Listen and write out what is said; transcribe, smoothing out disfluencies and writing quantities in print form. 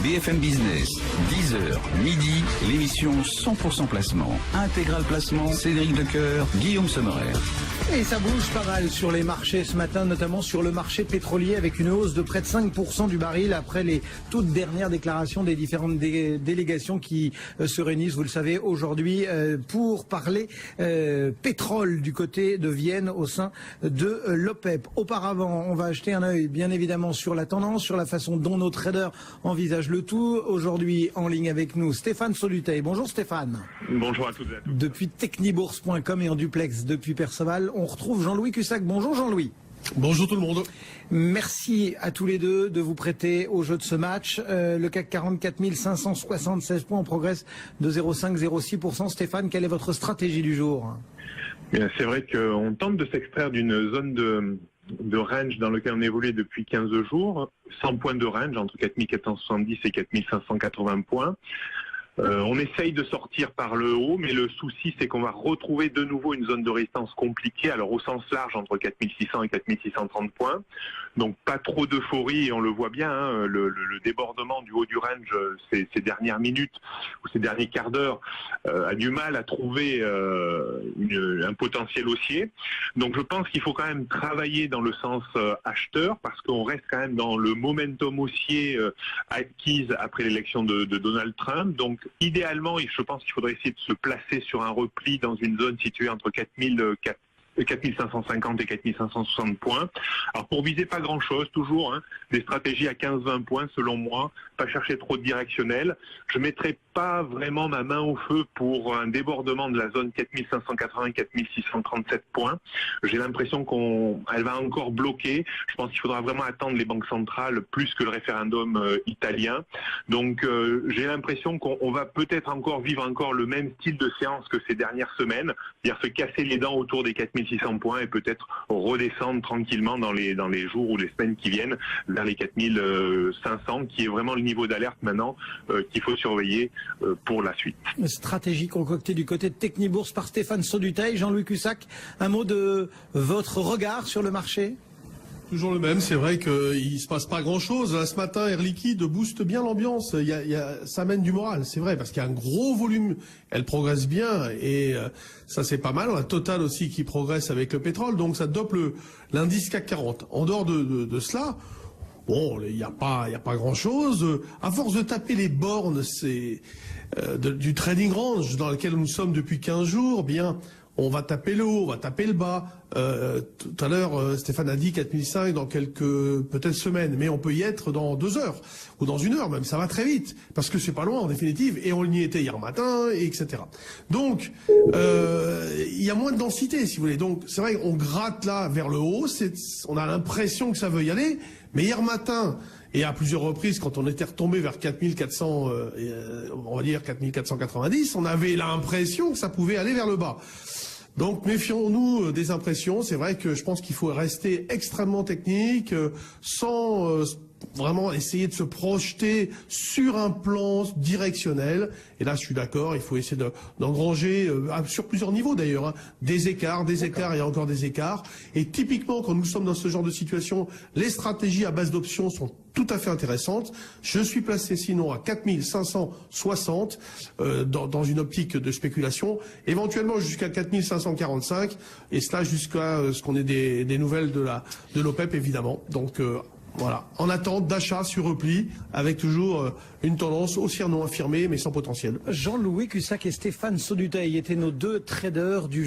BFM Business, 10h, midi, l'émission 100% placement. Intégral placement, Cédric Decoeur, Guillaume Sommerer. Et ça bouge pas mal sur les marchés ce matin, notamment sur le marché pétrolier avec une hausse de près de 5% du baril après les toutes dernières déclarations des différentes délégations qui se réunissent, vous le savez, aujourd'hui pour parler pétrole du côté de Vienne au sein de l'OPEP. Auparavant, on va jeter un œil bien évidemment sur la tendance, sur la façon dont nos traders envisagent le tout. Aujourd'hui, en ligne avec nous, Stéphane Soluteil. Bonjour Stéphane. Bonjour à toutes et à tous. Depuis technibourse.com et en duplex depuis Perceval, on retrouve Jean-Louis Cussac. Bonjour Jean-Louis. Bonjour tout le monde. Merci à tous les deux de vous prêter au jeu de ce match. Le CAC 44 576 points, on progresse de 0,5-0,6%. Stéphane, quelle est votre stratégie du jour? C'est vrai qu'on tente de s'extraire d'une zone de range dans lequel on évolue depuis 15 jours, 100 points de range entre 4470 et 4580 points. On essaye de sortir par le haut, mais le souci c'est qu'on va retrouver de nouveau une zone de résistance compliquée, alors au sens large entre 4600 et 4630 points. Donc pas trop d'euphorie, et on le voit bien, hein, le débordement du haut du range ces dernières minutes ou ces derniers quarts d'heure a du mal à trouver un potentiel haussier. Donc je pense qu'il faut quand même travailler dans le sens acheteur, parce qu'on reste quand même dans le momentum haussier acquise après l'élection de Donald Trump. Donc idéalement, je pense qu'il faudrait essayer de se placer sur un repli dans une zone située entre 4550 et 4560 points. Alors pour viser pas grand chose, toujours des stratégies à 15-20 points selon moi, pas chercher trop de directionnel. Je mettrai pas vraiment ma main au feu pour un débordement de la zone 4580-4637 points. J'ai l'impression qu'elle va encore bloquer. Je pense qu'il faudra vraiment attendre les banques centrales plus que le référendum italien. Donc j'ai l'impression qu'on va peut-être encore vivre le même style de séance que ces dernières semaines, c'est-à-dire se casser les dents autour des 4600 points et peut-être redescendre tranquillement dans les jours ou les semaines qui viennent vers les 4500, qui est vraiment le niveau d'alerte maintenant qu'il faut surveiller pour la suite. Stratégie concoctée du côté de Technibourse par Stéphane Soluteil. Jean-Louis Cussac, un mot de votre regard sur le marché? Toujours le même, c'est vrai qu'il se passe pas grand-chose. Là, ce matin, Air Liquide booste bien l'ambiance. Ça amène du moral, c'est vrai, parce qu'il y a un gros volume. Elle progresse bien et ça c'est pas mal. On a Total aussi qui progresse avec le pétrole, donc ça dope l'indice CAC 40. En dehors de cela, bon, il n'y a pas grand-chose. À force de taper les bornes, du trading range dans lequel nous sommes depuis 15 jours, bien. On va taper le haut, on va taper le bas. Tout à l'heure, Stéphane a dit 4005 dans quelques peut-être semaines, mais on peut y être dans 2 heures ou dans 1 heure même. Ça va très vite parce que c'est pas loin en définitive et on y était hier matin, etc. Donc il y a moins de densité si vous voulez. Donc c'est vrai qu'on gratte là vers le haut. On a l'impression que ça veut y aller, mais hier matin. Et à plusieurs reprises, quand on était retombé vers 4400, on va dire 4490, on avait l'impression que ça pouvait aller vers le bas. Donc méfions-nous des impressions. C'est vrai que je pense qu'il faut rester extrêmement technique, sans vraiment essayer de se projeter sur un plan directionnel. Et là, je suis d'accord, il faut essayer d'engranger, sur plusieurs niveaux d'ailleurs, des écarts et encore des écarts. Et typiquement, quand nous sommes dans ce genre de situation, les stratégies à base d'options sont tout à fait intéressantes. Je suis placé sinon à 4560 dans une optique de spéculation, éventuellement jusqu'à 4545, et cela jusqu'à ce qu'on ait des nouvelles de l'OPEP évidemment. Donc voilà, en attente d'achat sur repli, avec toujours une tendance haussière non affirmée, mais sans potentiel. Jean-Louis Cussac et Stéphane Soluteil étaient nos 2 traders du